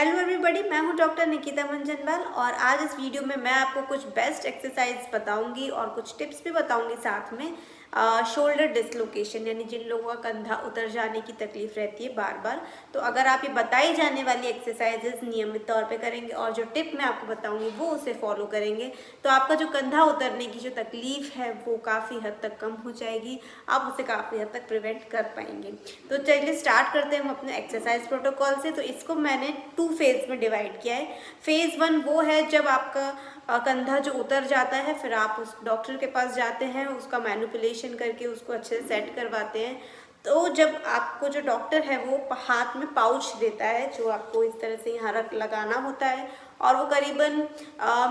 Hello everybody, मैं हूं doctor Nikita मंजनवाल और आज इस वीडियो में मैं आपको कुछ बेस्ट एक्सरसाइज बताऊंगी और कुछ टिप्स भी बताऊंगी साथ में। शोल्डर डिसलोकेशन यानी जिन लोगों का कंधा उतर जाने की तकलीफ रहती है बार बार, तो अगर आप ये बताई जाने वाली एक्सरसाइजेज नियमित तौर पे करेंगे और जो टिप मैं आपको बताऊंगी वो उसे फॉलो करेंगे तो आपका जो कंधा उतरने की जो तकलीफ है वो काफ़ी हद तक कम हो जाएगी। आप उसे काफ़ी हद तक प्रिवेंट कर पाएंगे। तो चलिए स्टार्ट करते हैं हम अपने एक्सरसाइज प्रोटोकॉल से। तो इसको मैंने 2 फेज़ में डिवाइड किया है। फेज़ 1 वो है जब आपका कंधा जो उतर जाता है, फिर आप उस डॉक्टर के पास जाते हैं, उसका मैनिपुलेशन करके उसको अच्छे से सेट करवाते हैं। तो जब आपको जो डॉक्टर है वो हाथ में पाउच देता है जो आपको इस तरह से यहाँ रख लगाना होता है और वो करीबन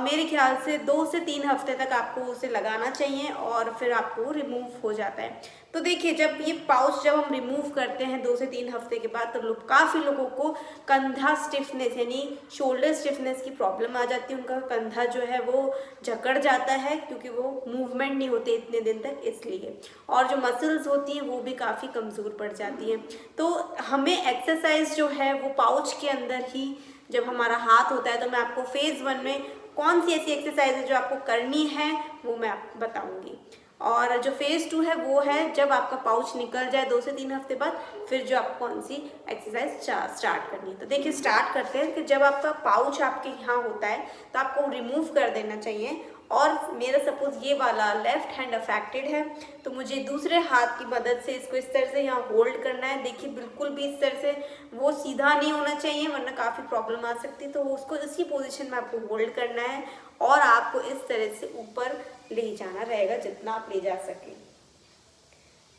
मेरे ख्याल से 2 से 3 हफ्ते तक आपको उसे लगाना चाहिए और फिर आपको रिमूव हो जाता है। तो देखिए, जब ये पाउच जब हम रिमूव करते हैं 2 से 3 हफ्ते के बाद, तो काफ़ी लोगों को कंधा स्टिफनेस यानी शोल्डर स्टिफनेस की प्रॉब्लम आ जाती है। उनका कंधा जो है वो जकड़ जाता है क्योंकि वो मूवमेंट नहीं होते इतने दिन तक, इसलिए। और जो मसल्स होती हैं वो भी काफ़ी कमज़ोर पड़ जाती हैं। तो हमें एक्सरसाइज जो है वो पाउच के अंदर ही जब हमारा हाथ होता है, तो मैं आपको फेज़ 1 में कौन सी ऐसी एक्सरसाइज है जो आपको करनी है वो मैं आपको बताऊंगी। और जो फेज़ 2 है वो है जब आपका पाउच निकल जाए 2 से 3 हफ्ते बाद, फिर जो आपको कौन सी एक्सरसाइज स्टार्ट करनी है। तो देखिए, स्टार्ट करते हैं कि जब आपका पाउच आपके यहाँ होता है तो आपको रिमूव कर देना चाहिए। और मेरा सपोज ये वाला लेफ्ट हैंड अफेक्टेड है तो मुझे दूसरे हाथ की मदद से इसको इस तरह से यहाँ होल्ड करना है। देखिए, बिल्कुल भी इस तरह से वो सीधा नहीं होना चाहिए वरना काफ़ी प्रॉब्लम आ सकती है। तो उसको इसी पोजीशन में आपको होल्ड करना है और आपको इस तरह से ऊपर ले जाना रहेगा जितना आप ले जा सके।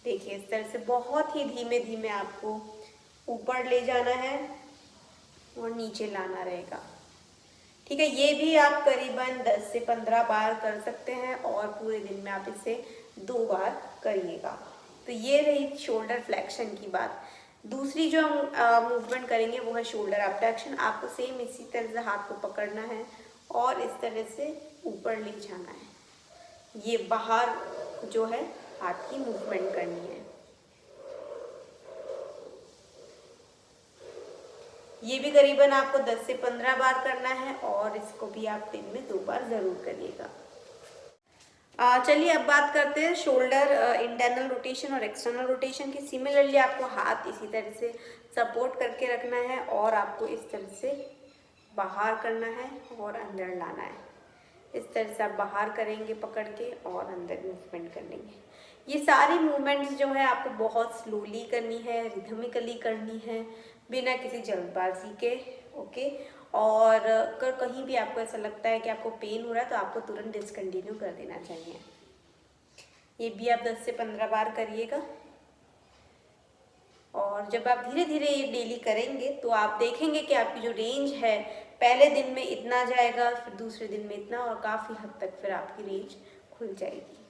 देखिए, इस तरह से बहुत ही धीमे धीमे आपको ऊपर ले जाना है और नीचे लाना रहेगा। ठीक है, ये भी आप करीबन 10 से 15 बार कर सकते हैं और पूरे दिन में आप इसे 2 बार करिएगा। तो ये रही शोल्डर फ्लेक्शन की बात। दूसरी जो हम मूवमेंट करेंगे वो है शोल्डर अबडक्शन। आपको सेम इसी तरह से हाथ को पकड़ना है और इस तरह से ऊपर ले जाना है। ये बाहर जो है हाथ की मूवमेंट करनी है। ये भी करीबन आपको 10 से 15 बार करना है और इसको भी आप दिन में 2 बार ज़रूर करिएगा। चलिए अब बात करते हैं शोल्डर इंटरनल रोटेशन और एक्सटर्नल रोटेशन की। सिमिलरली आपको हाथ इसी तरह से सपोर्ट करके रखना है और आपको इस तरह से बाहर करना है और अंदर लाना है। इस तरह से आप बाहर करेंगे पकड़ के और अंदर मूवमेंट कर लेंगे। ये सारी मूवमेंट्स जो है आपको बहुत स्लोली करनी है, रिथमिकली करनी है, बिना किसी जल्दबाजी के। ओके। और अगर कहीं भी आपको ऐसा लगता है कि आपको पेन हो रहा है तो आपको तुरंत डिसकंटिन्यू कर देना चाहिए। ये भी आप 10 से 15 बार करिएगा। और जब आप धीरे धीरे ये डेली करेंगे तो आप देखेंगे कि आपकी जो रेंज है पहले दिन में इतना जाएगा, फिर दूसरे दिन में इतना, और काफ़ी हद तक फिर आपकी रेंज खुल जाएगी।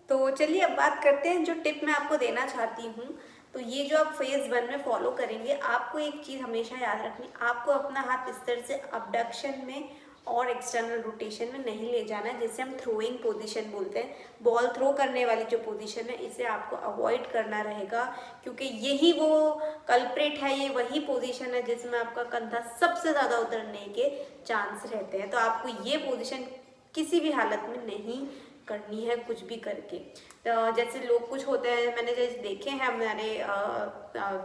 तो चलिए अब बात करते हैं जो टिप मैं आपको देना चाहती हूँ। तो ये जो आप फेज़ 1 में फॉलो करेंगे, आपको एक चीज़ हमेशा याद रखनी, आपको अपना हाथ इस तरह से अबडक्शन में और एक्सटर्नल रोटेशन में नहीं ले जाना है, जिसे हम थ्रोइंग पोजीशन बोलते हैं। बॉल थ्रो करने वाली जो पोजीशन है इसे आपको अवॉइड करना रहेगा, क्योंकि यही वो कल्प्रेट है, ये वही पोजीशन है जिसमें आपका कंधा सबसे ज़्यादा उतरने के चांस रहते हैं। तो आपको ये पोजीशन किसी भी हालत में नहीं करनी है कुछ भी करके। तो जैसे लोग कुछ होते हैं, मैंने जैसे देखे हैं हमारे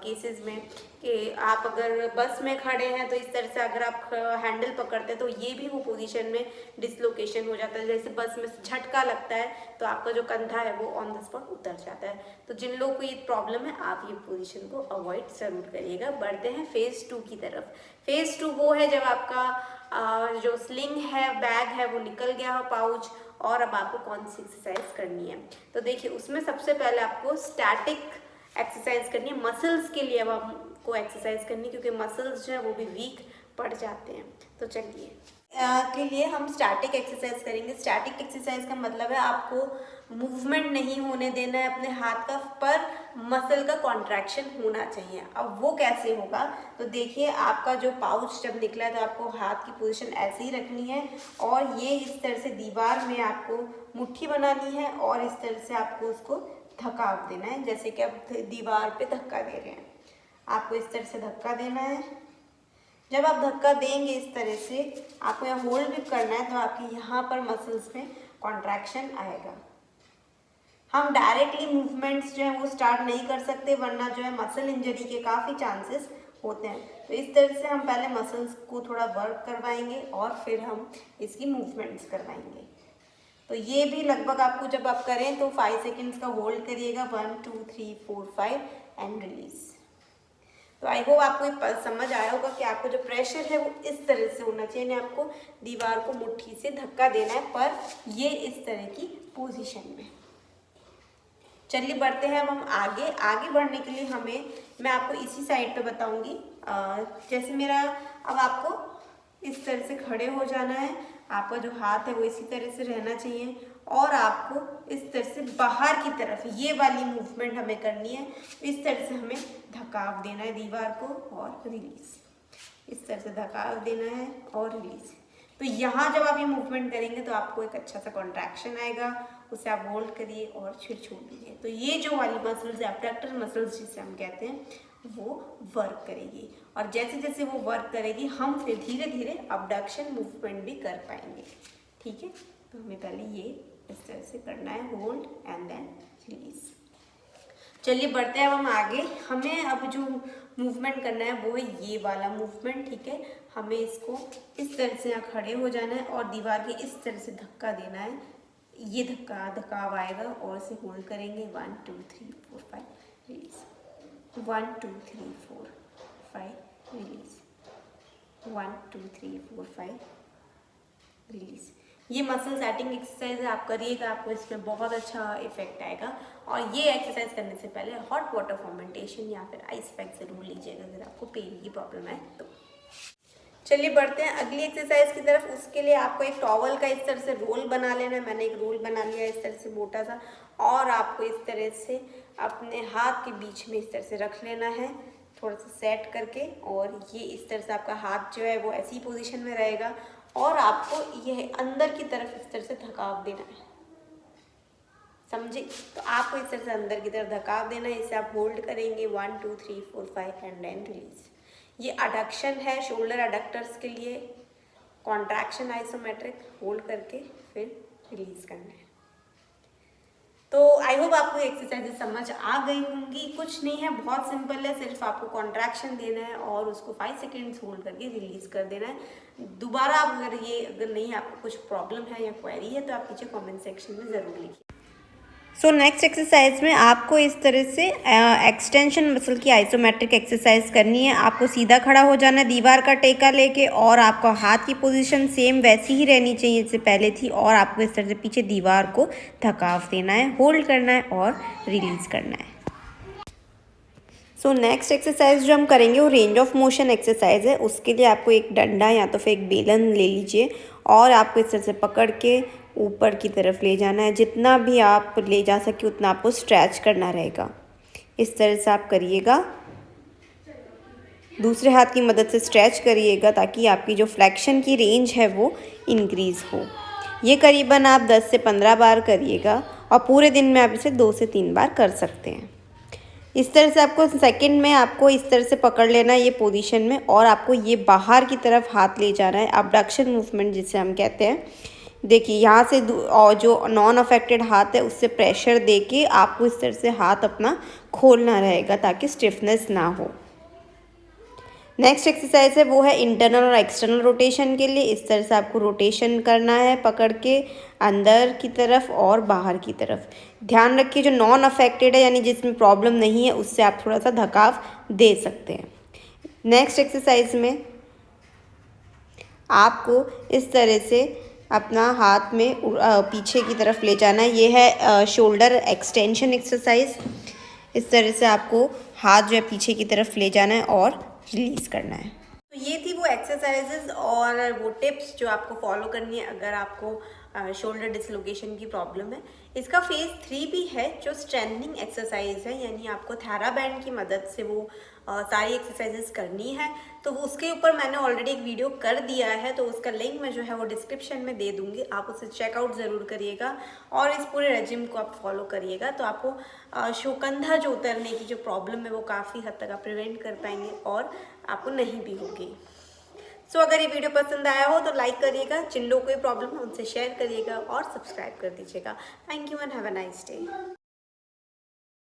केसेस में, कि आप अगर बस में खड़े हैं तो इस तरह से अगर आप हैंडल पकड़ते हैं तो ये भी वो पोजीशन में डिसलोकेशन हो जाता है। जैसे बस में झटका लगता है तो आपका जो कंधा है वो ऑन द स्पॉट उतर जाता है। तो जिन लोगों को ये प्रॉब्लम है आप ये पोजीशन को अवॉइड ज़रूर करिएगा। बढ़ते हैं फेज़ 2 की तरफ। फेज़ 2 वो है जब आपका जो स्लिंग है, बैग है, वो निकल गया हो पाउच, और अब आपको कौन सी एक्सरसाइज करनी है। तो देखिए, उसमें सबसे पहले आपको स्टैटिक एक्सरसाइज करनी है। मसल्स के लिए अब आपको एक्सरसाइज करनी है क्योंकि मसल्स जो है वो भी वीक पड़ जाते हैं। तो चलिए के लिए हम स्टैटिक एक्सरसाइज करेंगे। स्टैटिक एक्सरसाइज का मतलब है आपको मूवमेंट नहीं होने देना है अपने हाथ का, पर मसल का कॉन्ट्रैक्शन होना चाहिए। अब वो कैसे होगा, तो देखिए, आपका जो पाउच जब निकला है तो आपको हाथ की पोजीशन ऐसे ही रखनी है और ये इस तरह से दीवार में आपको मुट्ठी बनानी है और इस तरह से आपको उसको धक्का देना है, जैसे कि आप दीवार पे धक्का दे रहे हैं। आपको इस तरह से धक्का देना है। जब आप धक्का देंगे इस तरह से, आपको यहाँ होल्ड भी करना है, तो आपके यहाँ पर मसल्स में कॉन्ट्रैक्शन आएगा। हम डायरेक्टली मूवमेंट्स जो है वो स्टार्ट नहीं कर सकते, वरना जो है मसल इंजरी के काफ़ी चांसेस होते हैं। तो इस तरह से हम पहले मसल्स को थोड़ा वर्क करवाएंगे और फिर हम इसकी मूवमेंट्स करवाएंगे। तो ये भी लगभग आपको जब आप करें तो 5 सेकेंड्स का होल्ड करिएगा, 1 2 3 4 5 एंड रिलीज। तो आई होप आपको ये समझ आया होगा कि आपको जो प्रेशर है वो इस तरह से होना चाहिए, यानी आपको दीवार को मुट्ठी से धक्का देना है, पर ये इस तरह की पोजीशन में। चलिए बढ़ते हैं अब हम आगे। आगे बढ़ने के लिए मैं आपको इसी साइड पे बताऊंगी। जैसे मेरा, अब आपको इस तरह से खड़े हो जाना है, आपका जो हाथ है वो इसी तरह से रहना चाहिए और आपको इस तरह से बाहर की तरफ ये वाली मूवमेंट हमें करनी है। इस तरह से हमें धक्काव देना है दीवार को और रिलीज, इस तरह से धक्काव देना है और रिलीज। तो यहाँ जब आप ये मूवमेंट करेंगे तो आपको एक अच्छा सा कॉन्ट्रैक्शन आएगा, उसे आप होल्ड करिए और फिर छोड़ दीजिए। तो ये जो वाली मसल्स है, एब्डक्टर मसल्स जिसे हम कहते हैं, वो वर्क करेगी और जैसे जैसे वो वर्क करेगी हम फिर धीरे धीरे अबडक्शन मूवमेंट भी कर पाएंगे। ठीक है, तो हमें पहले ये इस तरह से करना है, होल्ड एंड देन रिलीज। चलिए बढ़ते हैं अब हम आगे। हमें अब जो मूवमेंट करना है वो है ये वाला मूवमेंट। ठीक है, हमें इसको इस तरह से यहाँ खड़े हो जाना है और दीवार के इस तरह से धक्का देना है। ये धक्काव आएगा और इसे होल्ड करेंगे, 1 2 3 4 5 रिलीज, 1 2 3 4 5 रिलीज, 1 2 3 4 5 रिलीज। ये मसल सेटिंग एक्सरसाइज है, आप करिएगा, आपको इसमें बहुत अच्छा इफेक्ट आएगा। और ये एक्सरसाइज करने से पहले हॉट वाटर फॉर्मेंटेशन या फिर आइस पैक जरूर लीजिएगा अगर आपको पेन की प्रॉब्लम है तो। चलिए बढ़ते हैं अगली एक्सरसाइज की तरफ। उसके लिए आपको एक टॉवल का इस तरह से रोल बना लेना है। मैंने एक रोल बना लिया इस तरह से मोटा सा, और आपको इस तरह से अपने हाथ के बीच में इस तरह से रख लेना है, थोड़ा सा सेट करके। और ये इस तरह से आपका हाथ जो है वो ऐसी पोजीशन में रहेगा और आपको यह अंदर की तरफ इस तरह से धक्काव देना है, समझे? तो आपको इस तरह से अंदर की तरफ धक्काव देना है। इसे आप होल्ड करेंगे, 1 2 3 4 5 एंड देन रिलीज। ये अडक्शन है शोल्डर अडक्टर्स के लिए, कॉन्ट्रैक्शन आइसोमेट्रिक, होल्ड करके फिर रिलीज करना है। तो आई होप आपको एक्सरसाइज समझ आ गई होंगी। कुछ नहीं है, बहुत सिंपल है, सिर्फ आपको कॉन्ट्रैक्शन देना है और उसको 5 सेकेंड्स होल्ड करके रिलीज कर देना है। दोबारा आप अगर नहीं आपको कुछ प्रॉब्लम है या क्वेरी है तो आप नीचे कमेंट सेक्शन में ज़रूर लिखिए। सो नेक्स्ट एक्सरसाइज में आपको इस तरह से एक्सटेंशन मसल की आइसोमेट्रिक एक्सरसाइज करनी है। आपको सीधा खड़ा हो जाना है दीवार का टेका लेके, और आपका हाथ की पोजीशन सेम वैसी ही रहनी चाहिए जैसे पहले थी, और आपको इस तरह से पीछे दीवार को धक्काव देना है, होल्ड करना है और रिलीज करना है। सो नेक्स्ट एक्सरसाइज जो हम करेंगे वो रेंज ऑफ मोशन एक्सरसाइज है। उसके लिए आपको एक डंडा या तो फिर एक बेलन ले लीजिए और आपको इस तरह से पकड़ के ऊपर की तरफ ले जाना है। जितना भी आप ले जा सके उतना आपको स्ट्रेच करना रहेगा। इस तरह से आप करिएगा, दूसरे हाथ की मदद से स्ट्रेच करिएगा ताकि आपकी जो फ्लेक्शन की रेंज है वो इंक्रीज़ हो। ये करीबन आप 10 से 15 बार करिएगा और पूरे दिन में आप इसे 2 से 3 बार कर सकते हैं। इस तरह से आपको सेकंड में आपको इस तरह से पकड़ लेना है ये पोजीशन में, और आपको ये बाहर की तरफ हाथ ले जाना है, अबडक्शन मूवमेंट जिसे हम कहते हैं। देखिए यहाँ से और जो नॉन अफेक्टेड हाथ है उससे प्रेशर देके आपको इस तरह से हाथ अपना खोलना रहेगा ताकि स्टिफनेस ना हो। नेक्स्ट एक्सरसाइज है वो है इंटरनल और एक्सटर्नल रोटेशन के लिए। इस तरह से आपको रोटेशन करना है पकड़ के अंदर की तरफ और बाहर की तरफ। ध्यान रखिए जो नॉन अफेक्टेड है यानी जिसमें प्रॉब्लम नहीं है उससे आप थोड़ा सा धक्काव दे सकते हैं। नेक्स्ट एक्सरसाइज में आपको इस तरह से अपना हाथ में पीछे की तरफ ले जाना है। ये है शोल्डर एक्सटेंशन एक्सरसाइज। इस तरह से आपको हाथ जो है पीछे की तरफ ले जाना है और रिलीज करना है। तो ये थी वो एक्सरसाइजेज और वो टिप्स जो आपको फॉलो करनी है अगर आपको शोल्डर डिसलोकेशन की प्रॉब्लम है। इसका फेज 3 भी है जो स्ट्रेंथनिंग एक्सरसाइज है, यानी आपको थेराबैंड की मदद से वो सारी एक्सरसाइजेस करनी है, तो उसके ऊपर मैंने ऑलरेडी एक वीडियो कर दिया है, तो उसका लिंक मैं जो है वो डिस्क्रिप्शन में दे दूँगी, आप उसे चेकआउट ज़रूर करिएगा और इस पूरे रेजिम को आप फॉलो करिएगा। तो आपको कंधा जो उतरने की जो प्रॉब्लम है वो काफ़ी हद तक आप प्रिवेंट कर पाएंगे और आपको नहीं भी होगी। सो अगर ये वीडियो पसंद आया हो तो लाइक करिएगा, जिन लोगों को कोई प्रॉब्लम है उनसे शेयर करिएगा और सब्सक्राइब कर दीजिएगा। Thank you and have a nice day.